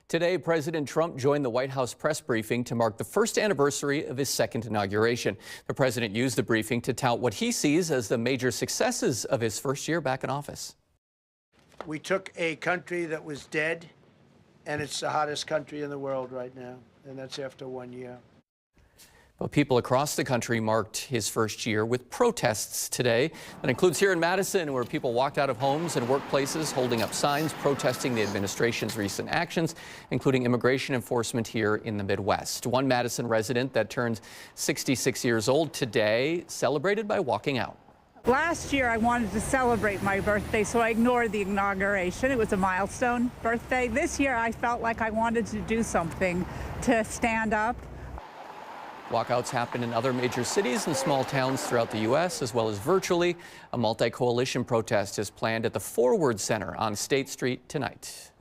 Today, President Trump joined the White House press briefing to mark the first anniversary of his second inauguration. The president used the briefing to tout what he sees as the major successes of his first year back in office. We took a country that was dead, and it's the hottest country in the world right now, and that's after 1 year. Well, people across the country marked his first year with protests today. That includes here in Madison, where people walked out of homes and workplaces holding up signs protesting the administration's recent actions, including immigration enforcement here in the Midwest. One Madison resident that turned 66 years old today celebrated by walking out. Last year, I wanted to celebrate my birthday, so I ignored the inauguration. It was a milestone birthday. This year, I felt like I wanted to do something to stand up. Walkouts happen in other major cities and small towns throughout the U.S., as well as virtually. A multi-coalition protest is planned at the Forward Center on State Street tonight.